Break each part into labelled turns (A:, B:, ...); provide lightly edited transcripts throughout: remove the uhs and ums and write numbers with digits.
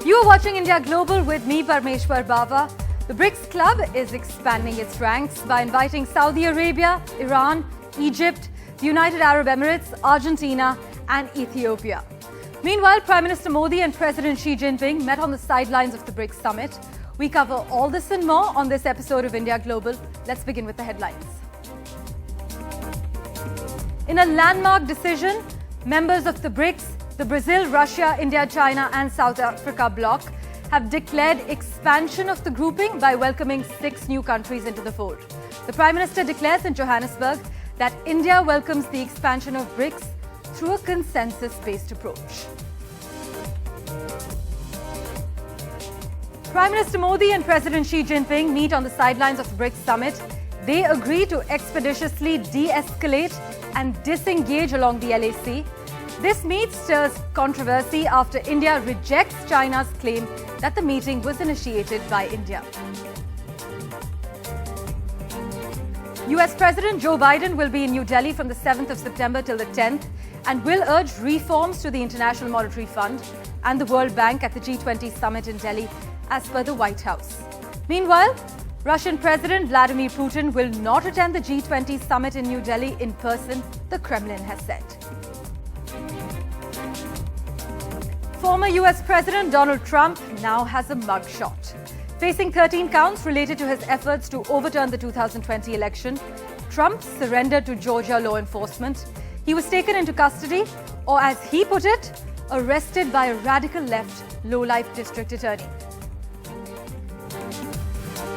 A: You are watching India Global with me, Parmeshwar Bava. The BRICS Club is expanding its ranks by inviting Saudi Arabia, Iran, Egypt, the United Arab Emirates, Argentina and Ethiopia. Meanwhile, Prime Minister Modi and President Xi Jinping met on the sidelines of the BRICS summit. We cover all this and more on this episode of India Global. Let's begin with the headlines. In a landmark decision, members of the BRICS, the Brazil, Russia, India, China and South Africa bloc have declared expansion of the grouping by welcoming 6 new countries into the fold. The Prime Minister declares in Johannesburg that India welcomes the expansion of BRICS through a consensus-based approach. Prime Minister Modi and President Xi Jinping meet on the sidelines of the BRICS summit. They agree to expeditiously de-escalate and disengage along the LAC. This meet stirs controversy after India rejects China's claim that the meeting was initiated by India. US President Joe Biden will be in New Delhi from the 7th of September till the 10th and will urge reforms to the International Monetary Fund and the World Bank at the G20 summit in Delhi, as per the White House. Meanwhile, Russian President Vladimir Putin will not attend the G20 summit in New Delhi in person, the Kremlin has said. Former US President Donald Trump now has a mugshot. Facing 13 counts related to his efforts to overturn the 2020 election, Trump surrendered to Georgia law enforcement. He was taken into custody, or as he put it, arrested by a radical left low-life district attorney.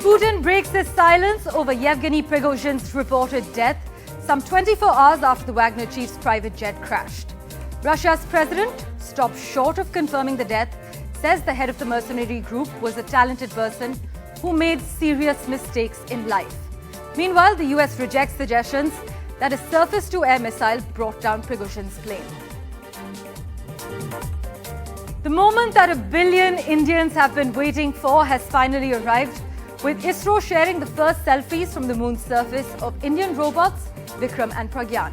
A: Putin breaks his silence over Yevgeny Prigozhin's reported death some 24 hours after the Wagner chief's private jet crashed. Russia's president stopped short of confirming the death, says the head of the mercenary group was a talented person who made serious mistakes in life. Meanwhile, the US rejects suggestions that a surface-to-air missile brought down Prigozhin's plane. The moment that 1 billion Indians have been waiting for has finally arrived, with ISRO sharing the first selfies from the moon's surface of Indian robots Vikram and Pragyan.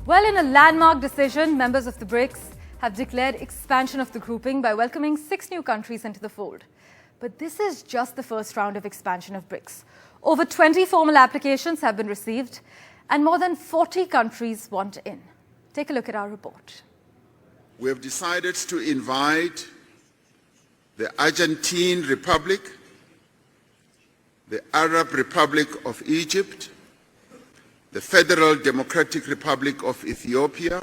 A: Well, in a landmark decision, members of the BRICS have declared expansion of the grouping by welcoming 6 new countries into the fold. But this is just the first round of expansion of BRICS. Over 20 formal applications have been received, and more than 40 countries want in. Take a look at our report.
B: We have decided to invite the Argentine Republic, the Arab Republic of Egypt, the Federal Democratic Republic of Ethiopia,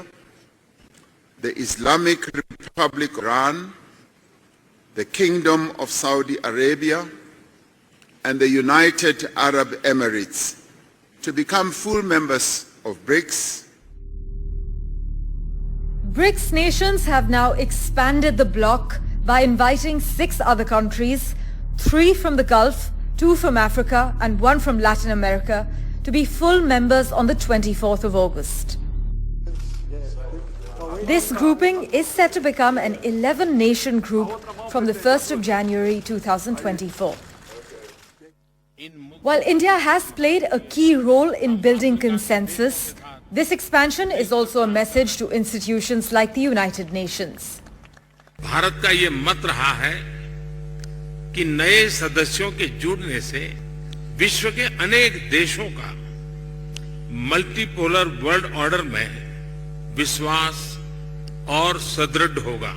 B: the Islamic Republic of Iran, the Kingdom of Saudi Arabia, and the United Arab Emirates to become full members of BRICS.
A: BRICS nations have now expanded the bloc by inviting 6 other countries, 3 from the Gulf, 2 from Africa and 1 from Latin America, to be full members on the 24th of August. This grouping is set to become an 11-nation group from the 1st of January 2024. While India has played a key role in building consensus, this expansion is also a message to institutions like the United Nations.
C: Bharat का ये मत रहा है कि नए सदस्यों के जुड़ने से विश्व के अनेक देशों का मल्टीपोलर वर्ल्ड ऑर्डर में विश्वास और सुदृढ़ होगा।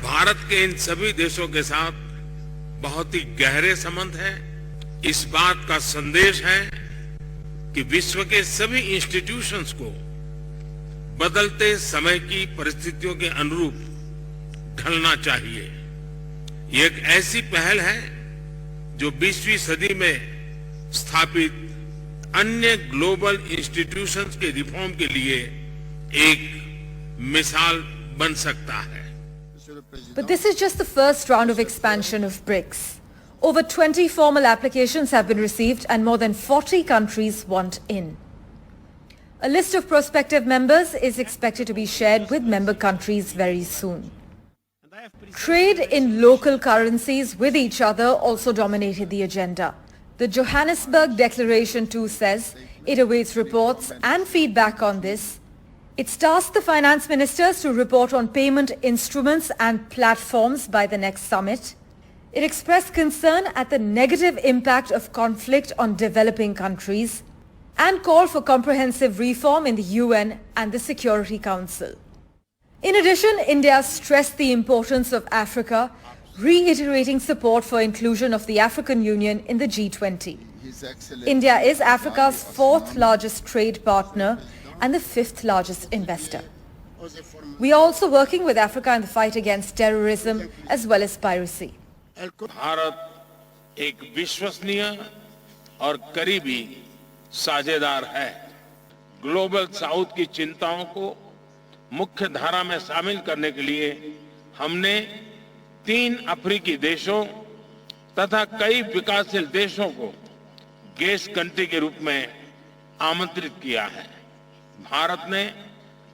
C: भारत के इन सभी देशों के साथ बहुत ही गहरे संबंध हैं। इस बात का संदेश है कि विश्व के सभी इंस्टीट्यूशंस को बदलते समय की परिस्थितियों के अनुरूप ढलना चाहिए। ये एक ऐसी पहल है जो 20वीं सदी में स्थापित अन्य ग्लोबल इंस्टीट्यूशंस के रिफॉर्म के लिए एक मिसाल बन सकता है।
A: But this is just the first round of expansion of BRICS. Over 20 formal applications have been received and more than 40 countries want in. A list of prospective members is expected to be shared with member countries very soon. Trade in local currencies with each other also dominated the agenda. The Johannesburg Declaration too says it awaits reports and feedback on this. It's tasked the finance ministers to report on payment instruments and platforms by the next summit. It expressed concern at the negative impact of conflict on developing countries and called for comprehensive reform in the UN and the Security Council. In addition, India stressed the importance of Africa, reiterating support for inclusion of the African Union in the G20. India is Africa's fourth largest trade partner and the fifth largest investor. We are also working with Africa in the fight against terrorism as well as piracy.
C: Bharat एक विश्वसनीय और करीबी साझेदार है। Global south की चिंताओं को मुख्य धारा में शामिल करने के लिए हमने 3 अफ्रीकी देशों तथा कई विकासशील देशों को गेस्ट कंट्री के रूप में आमंत्रित किया है। भारत ने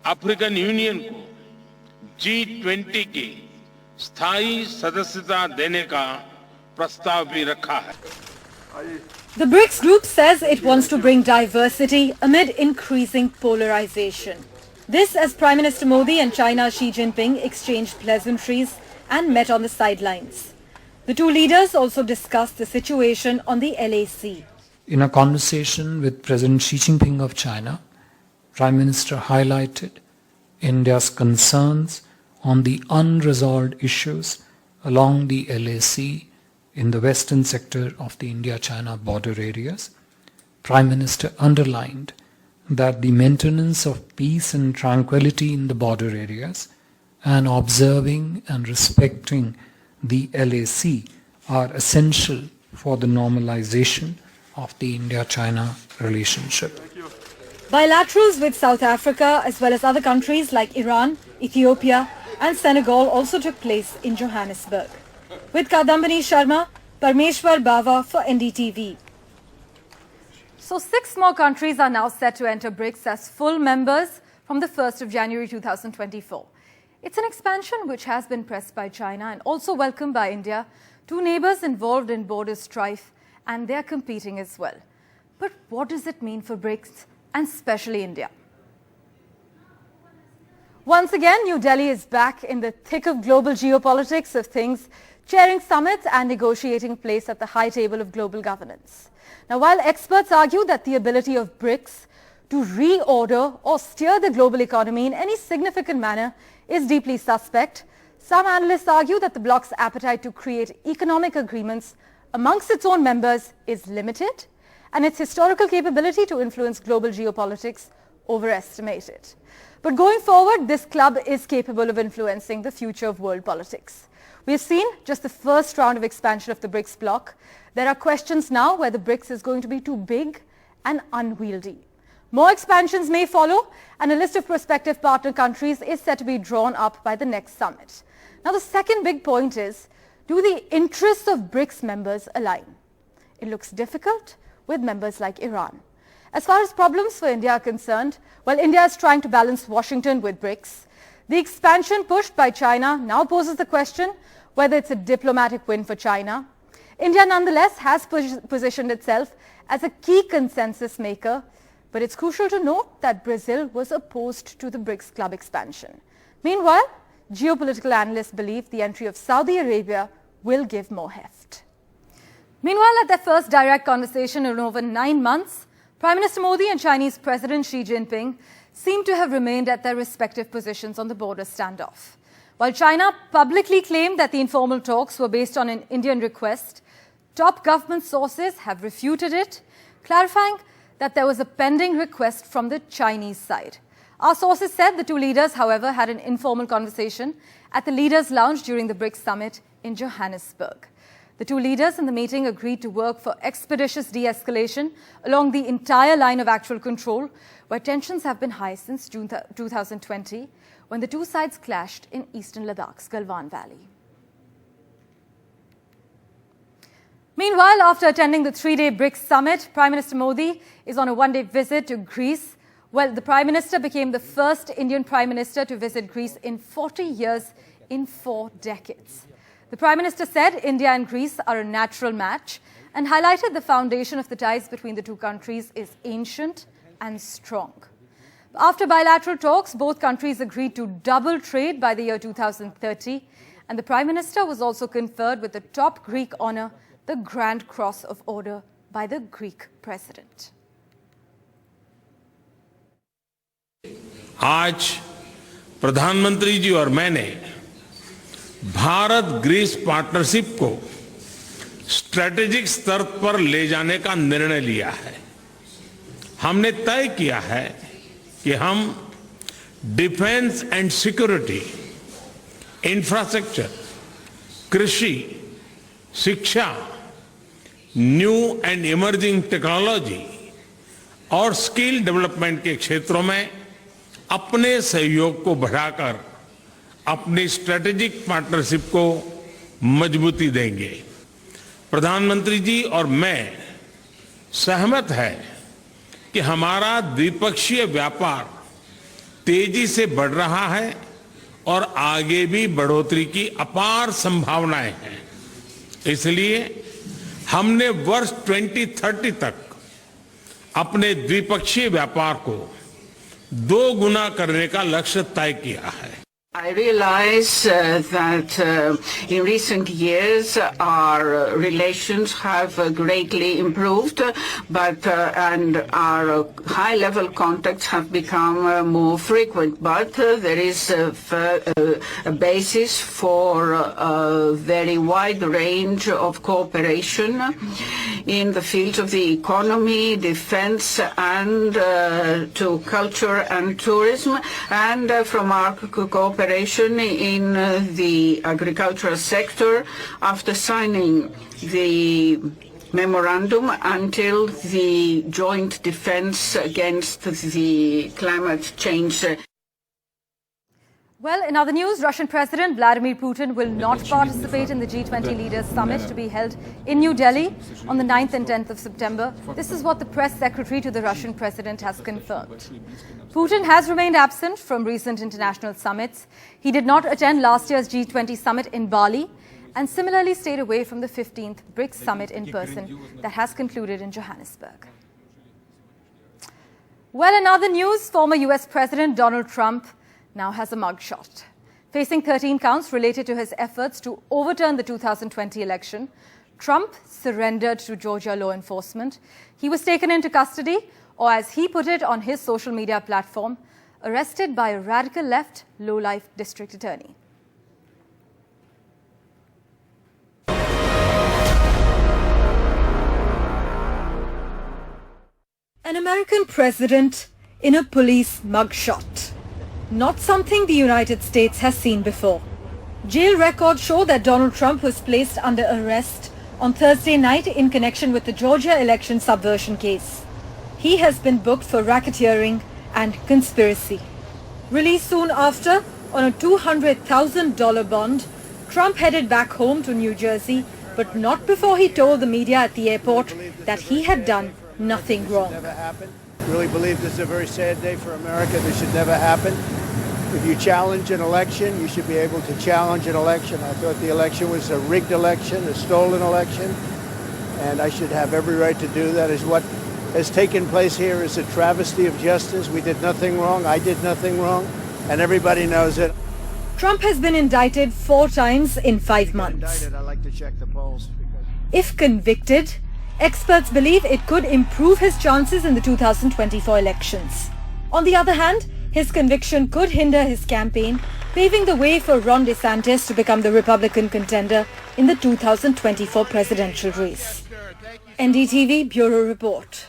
C: अफ्रीकन यूनियन को G20 की स्थायी सदस्यता देने का प्रस्ताव भी रखा है।
A: The BRICS group says it wants to bring diversity amid increasing polarization. This as Prime Minister Modi and China's Xi Jinping exchanged pleasantries and met on the sidelines. The two leaders also discussed the situation on the LAC.
D: In a conversation with President Xi Jinping of China, Prime Minister highlighted India's concerns on the unresolved issues along the LAC in the western sector of the India-China border areas. Prime Minister underlined that the maintenance of peace and tranquility in the border areas and observing and respecting the LAC are essential for the normalization of the India-China relationship.
A: Bilaterals with South Africa as well as other countries like Iran, Ethiopia and Senegal also took place in Johannesburg. With Kadambani Sharma, Parmeshwar Bava for NDTV. So 6 more countries are now set to enter BRICS as full members from the 1st of January 2024. It's an expansion which has been pressed by China and also welcomed by India, two neighbors involved in border strife, and they're competing as well. But what does it mean for BRICS and especially India? Once again, New Delhi is back in the thick of global geopolitics of things, chairing summits and negotiating place at the high table of global governance. Now, while experts argue that the ability of BRICS to reorder or steer the global economy in any significant manner is deeply suspect, some analysts argue that the bloc's appetite to create economic agreements amongst its own members is limited and its historical capability to influence global geopolitics overestimated. But going forward, this club is capable of influencing the future of world politics. We have seen just the first round of expansion of the BRICS bloc. There are questions now whether BRICS is going to be too big and unwieldy. More expansions may follow, and a list of prospective partner countries is set to be drawn up by the next summit. Now, the second big point is, do the interests of BRICS members align? It looks difficult with members like Iran. As far as problems for India are concerned, while India is trying to balance Washington with BRICS, the expansion pushed by China now poses the question whether it's a diplomatic win for China. India nonetheless has positioned itself as a key consensus maker, but it's crucial to note that Brazil was opposed to the BRICS club expansion. Meanwhile, geopolitical analysts believe the entry of Saudi Arabia will give more heft. Meanwhile, at their first direct conversation in over 9 months, Prime Minister Modi and Chinese President Xi Jinping seem to have remained at their respective positions on the border standoff. While China publicly claimed that the informal talks were based on an Indian request, top government sources have refuted it, clarifying that there was a pending request from the Chinese side. Our sources said the two leaders, however, had an informal conversation at the Leaders' Lounge during the BRICS summit in Johannesburg. The two leaders in the meeting agreed to work for expeditious de-escalation along the entire line of actual control, where tensions have been high since June 2020, when the two sides clashed in eastern Ladakh's Galwan Valley. Meanwhile, after attending the 3-day BRICS summit, Prime Minister Modi is on a 1-day visit to Greece. Well, the Prime Minister became the first Indian Prime Minister to visit Greece in 40 years, in 4 decades. The Prime Minister said India and Greece are a natural match and highlighted the foundation of the ties between the two countries is ancient and strong. After bilateral talks, both countries agreed to double trade by the year 2030, and the Prime Minister was also conferred with the top Greek honour, the Grand Cross of Order, by the Greek President.
C: आज प्रधानमंत्री जी और मैंने Bharat Greece partnership को strategic स्तर पर ले जाने का निर्णय लिया है। हमने तय किया है कि हम डिफेंस एंड सिक्योरिटी, इंफ्रास्ट्रक्चर, कृषि, शिक्षा, न्यू एंड इमर्जिंग टेक्नोलॉजी और स्किल डेवलपमेंट के क्षेत्रों में अपने सहयोग को बढ़ाकर अपनी स्ट्रैटेजिक पार्टनरशिप को मजबूती देंगे। प्रधानमंत्री जी और मैं सहमत है कि हमारा द्विपक्षीय व्यापार तेजी से बढ़ रहा है और आगे भी बढ़ोतरी की अपार संभावनाएं हैं। इसलिए हमने वर्ष 2030 तक अपने द्विपक्षीय व्यापार को 2 गुना करने का लक्ष्य तय किया है।
E: I realize that in recent years our relations have greatly improved, but and our high-level contacts have become more frequent. But there is a basis for a very wide range of cooperation in the fields of the economy, defense, and to culture and tourism, and from our cooperation in the agricultural sector after signing the memorandum until the joint defense against the climate change.
A: Well, in other news, Russian President Vladimir Putin will not participate in the G20 Leaders Summit to be held in New Delhi on the 9th and 10th of September. This is what the press secretary to the Russian president has confirmed. Putin has remained absent from recent international summits. He did not attend last year's G20 summit in Bali and similarly stayed away from the 15th BRICS summit in person that has concluded in Johannesburg. Well, in other news, former US President Donald Trump now has a mugshot. Facing 13 counts related to his efforts to overturn the 2020 election, Trump surrendered to Georgia law enforcement. He was taken into custody, or as he put it on his social media platform, arrested by a radical left low-life district attorney. An American president in a police mugshot. Not something the United States has seen before. Jail records show that Donald Trump was placed under arrest on Thursday night in connection with the Georgia election subversion case. He has been booked for racketeering and conspiracy. Released soon after on a $200,000 bond, Trump headed back home to New Jersey, but not before he told the media at the airport that he had done nothing wrong.
F: I really believe this is a very sad day for America. This should never happen. If you challenge an election, you should be able to challenge an election. I thought the election was a rigged election, a stolen election, and I should have every right to do that. Is what has taken place here is a travesty of justice. We did nothing wrong. I did nothing wrong, and everybody knows it.
A: Trump has been indicted 4 times in 5 months.
F: I like to check the polls.
A: If convicted, experts believe it could improve his chances in the 2024 elections. On the other hand, his conviction could hinder his campaign, paving the way for Ron DeSantis to become the Republican contender in the 2024 presidential race. NDTV Bureau Report.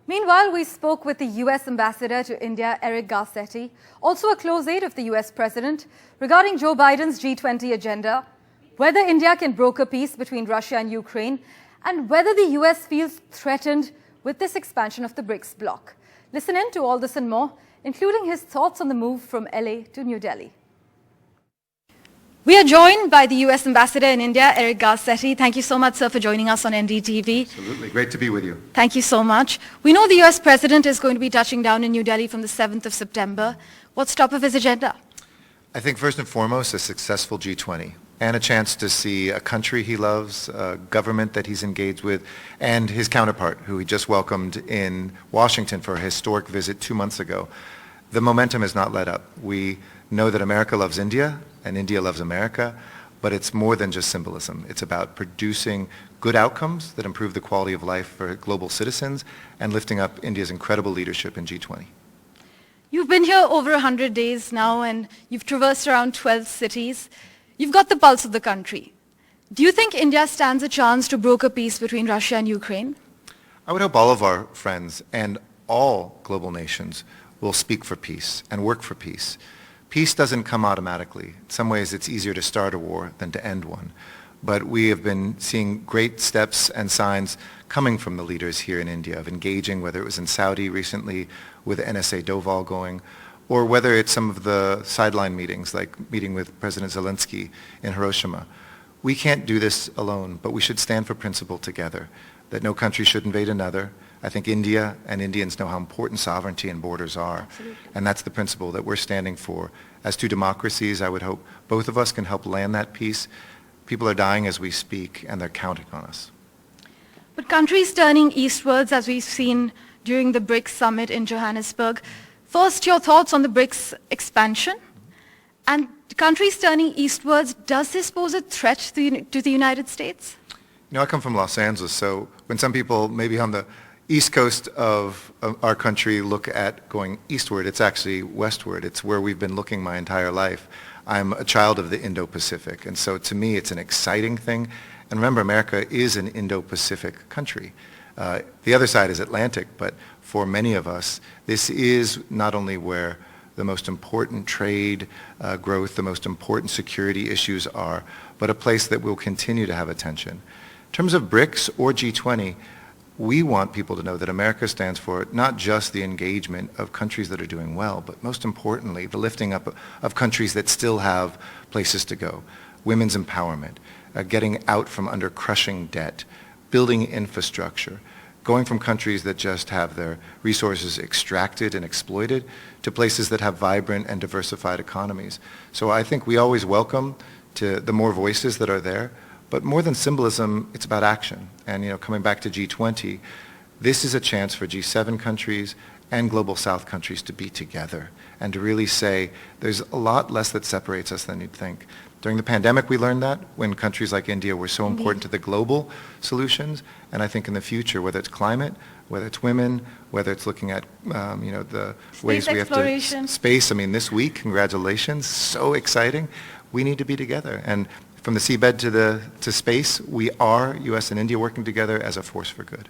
A: Meanwhile, we spoke with the US Ambassador to India, Eric Garcetti, also a close aide of the US President, regarding Joe Biden's G20 agenda, whether India can broker peace between Russia and Ukraine, and whether the US feels threatened with this expansion of the BRICS bloc. Listen in to all this and more, including his thoughts on the move from LA to New Delhi. We are joined by the US Ambassador in India, Eric Garcetti. Thank you so much, sir, for joining us on NDTV.
G: Absolutely. Great to be with you.
A: Thank you so much. We know the US President is going to be touching down in New Delhi from the 7th of September. What's top of his agenda?
G: I think first and foremost, a successful G20. and a chance to see a country he loves, a government that he's engaged with, and his counterpart, who he just welcomed in Washington for a historic visit 2 months ago. The momentum has not let up. We know that America loves India, and India loves America, but it's more than just symbolism. It's about producing good outcomes that improve the quality of life for global citizens and lifting up India's incredible leadership in G20.
A: You've been here over 100 days now, and you've traversed around 12 cities. You've got the pulse of the country. Do you think India stands a chance to broker peace between Russia and Ukraine?
G: I would hope all of our friends and all global nations will speak for peace and work for peace. Peace doesn't come automatically. In some ways, it's easier to start a war than to end one. But we have been seeing great steps and signs coming from the leaders here in India of engaging, whether it was in Saudi recently with NSA Doval going, or whether it's some of the sideline meetings, like meeting with President Zelensky in Hiroshima. We can't do this alone, but we should stand for principle together, that no country should invade another. I think India and Indians know how important sovereignty and borders are.
A: Absolutely.
G: And that's the principle that we're standing for. As two democracies, I would hope both of us can help land that peace. People are dying as we speak, and they're counting on us.
A: But countries turning eastwards, as we've seen during the BRICS summit in Johannesburg. First, your thoughts on the BRICS expansion. And countries turning eastwards, does this pose a threat to the United States?
G: You know, I come from Los Angeles, so when some people maybe on the east coast of our country look at going eastward, it's actually westward. It's where we've been looking my entire life. I'm a child of the Indo-Pacific, and so to me it's an exciting thing. And remember, America is an Indo-Pacific country. The other side is Atlantic, but for many of us, this is not only where the most important trade growth, the most important security issues are, but a place that will continue to have attention. In terms of BRICS or G20, we want people to know that America stands for not just the engagement of countries that are doing well, but most importantly, the lifting up of countries that still have places to go. Women's empowerment, getting out from under crushing debt, building infrastructure, going from countries that just have their resources extracted and exploited to places that have vibrant and diversified economies. So I think we always welcome to the more voices that are there, but more than symbolism, it's about action. And coming back to G20, this is a chance for G7 countries and Global South countries to be together and to really say there's a lot less that separates us than you'd think. During the pandemic, we learned that when countries like India were so important to the global solutions. And I think in the future, whether it's climate, whether it's women, whether it's looking at the ways we have to space. I mean, this week, congratulations, so exciting. We need to be together. And from the seabed to space, we are, U.S. and India, working together as a force for good.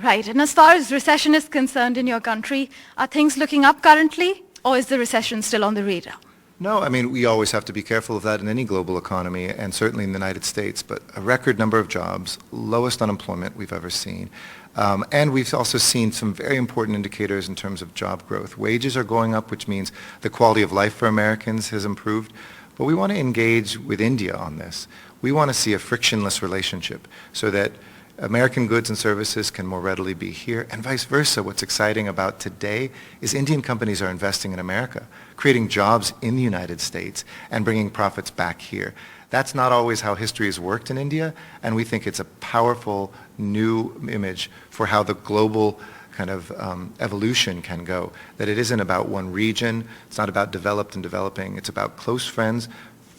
A: Right. And as far as recession is concerned in your country, are things looking up currently, or is the recession still on the radar?
G: No, I mean, we always have to be careful of that in any global economy, and certainly in the United States, but a record number of jobs, lowest unemployment we've ever seen. And we've also seen some very important indicators in terms of job growth. Wages are going up, which means the quality of life for Americans has improved. But we want to engage with India on this. We want to see a frictionless relationship so that American goods and services can more readily be here, and vice versa. What's exciting about today is Indian companies are investing in America, creating jobs in the United States and bringing profits back here. That's not always how history has worked in India, and we think it's a powerful new image for how the global kind of evolution can go, that it isn't about one region, it's not about developed and developing, it's about close friends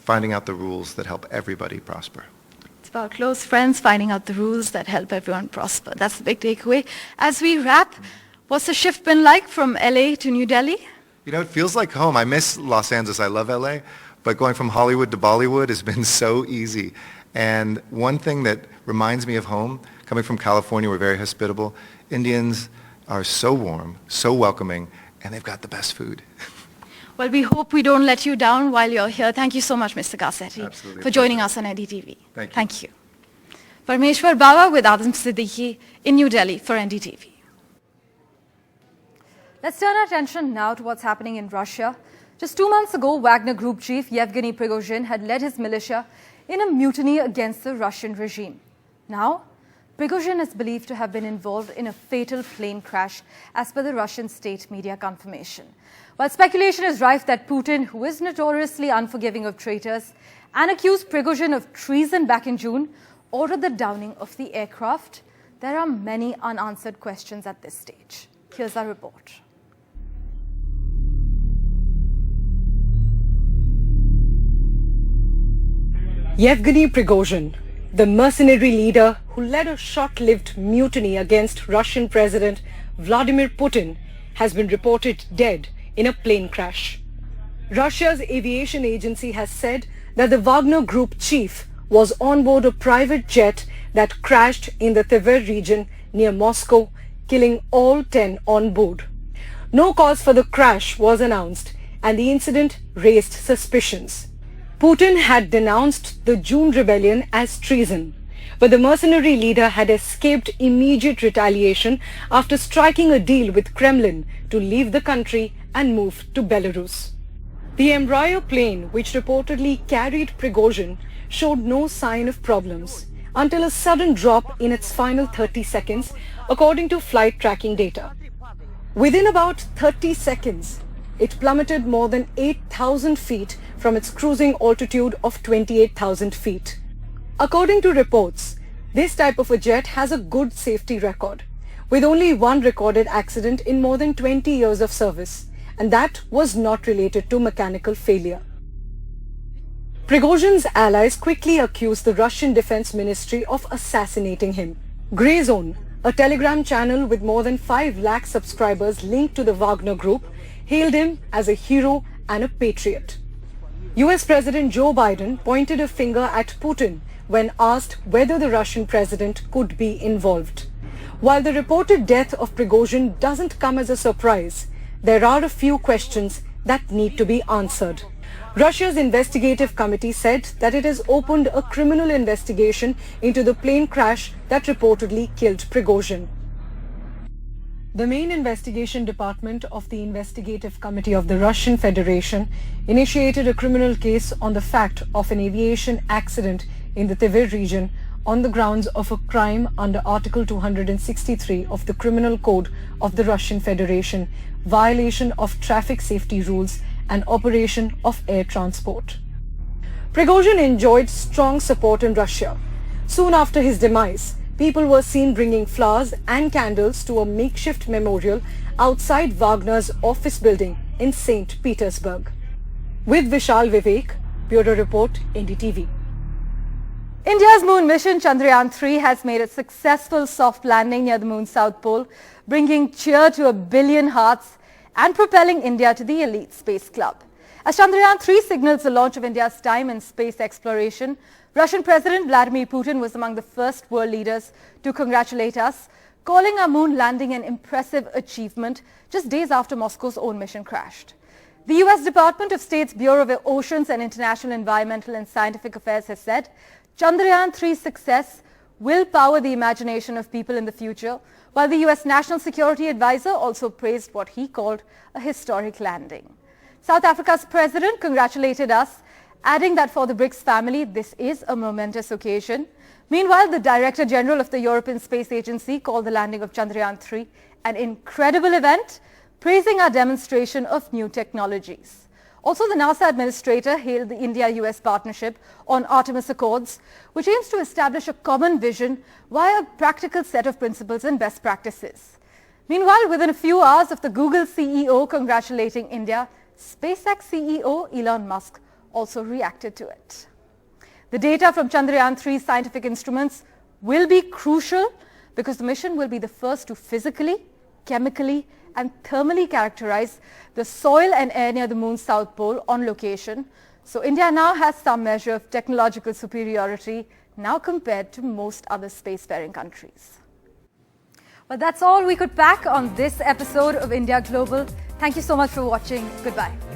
G: finding out the rules that help everybody prosper.
A: About close friends finding out the rules that help everyone prosper. That's the big takeaway. As we wrap, what's the shift been like from LA to New Delhi?
G: It feels like home. I miss Los Angeles. I love LA, but going from Hollywood to Bollywood has been so easy. And one thing that reminds me of home, coming from California, we're very hospitable. Indians are so warm, so welcoming, and they've got the best food.
A: Well, we hope we don't let you down while you're here. Thank you so much, Mr. Garcetti, for joining us on NDTV.
G: Thank you.
A: Parmeshwar Bawa with Adam Siddiqui in New Delhi for NDTV. Let's turn our attention now to what's happening in Russia. Just 2 months ago, Wagner Group chief Yevgeny Prigozhin had led his militia in a mutiny against the Russian regime. Now, Prigozhin is believed to have been involved in a fatal plane crash, as per the Russian state media confirmation. While speculation is rife that Putin, who is notoriously unforgiving of traitors, and accused Prigozhin of treason back in June, ordered the downing of the aircraft. There are many unanswered questions at this stage. Here's our report.
H: Yevgeny Prigozhin, the mercenary leader who led a short-lived mutiny against Russian President Vladimir Putin, has been reported dead in a plane crash. Russia's aviation agency has said that the Wagner Group chief was on board a private jet that crashed in the Tver region near Moscow, killing all 10 on board. No cause for the crash was announced, and the incident raised suspicions. Putin had denounced the June rebellion as treason, but the mercenary leader had escaped immediate retaliation after striking a deal with Kremlin to leave the country and move to Belarus. The embraer plane, which reportedly carried Prigozhin, showed no sign of problems until a sudden drop in its final 30 seconds, according to flight tracking data. Within about 30 seconds, it plummeted more than 8,000 feet from its cruising altitude of 28,000 feet. According to reports, this type of a jet has a good safety record, with only one recorded accident in more than 20 years of service, and that was not related to mechanical failure. Prigozhin's allies quickly accused the Russian Defense Ministry of assassinating him. Grey Zone, a Telegram channel with more than 5 lakh subscribers linked to the Wagner Group, hailed him as a hero and a patriot. US President Joe Biden pointed a finger at Putin when asked whether the Russian president could be involved. While the reported death of Prigozhin doesn't come as a surprise, there are a few questions that need to be answered. Russia's investigative committee said that it has opened a criminal investigation into the plane crash that reportedly killed Prigozhin. The main investigation department of the Investigative Committee of the Russian Federation initiated a criminal case on the fact of an aviation accident in the Tver region on the grounds of a crime under Article 263 of the Criminal Code of the Russian Federation, violation of traffic safety rules and operation of air transport. Prigozhin enjoyed strong support in Russia. Soon after his demise, people were seen bringing flowers and candles to a makeshift memorial outside Wagner's office building in St. Petersburg. With Vishal Vivek, Bureau Report, NDTV.
A: India's moon mission Chandrayaan-3 has made a successful soft landing near the moon's south pole, bringing cheer to 1 billion hearts and propelling India to the elite space club. As Chandrayaan-3 signals the launch of India's time in space exploration, Russian President Vladimir Putin was among the first world leaders to congratulate us, calling our moon landing an impressive achievement just days after Moscow's own mission crashed. The US Department of State's Bureau of Oceans and International Environmental and Scientific Affairs has said Chandrayaan-3's success will power the imagination of people in the future, while the US National Security Advisor also praised what he called a historic landing. South Africa's president congratulated us, adding that for the BRICS family, this is a momentous occasion. Meanwhile, the Director General of the European Space Agency called the landing of Chandrayaan-3 an incredible event, praising our demonstration of new technologies. Also, the NASA administrator hailed the India-US partnership on Artemis Accords, which aims to establish a common vision via a practical set of principles and best practices. Meanwhile, within a few hours of the Google CEO congratulating India, SpaceX CEO Elon Musk also reacted to it. The data from Chandrayaan-3 scientific instruments will be crucial because the mission will be the first to physically, chemically and thermally characterize the soil and air near the moon's south pole on location. So India now has some measure of technological superiority now compared to most other spacefaring countries. Well, that's all we could pack on this episode of India Global. Thank you so much for watching. Goodbye.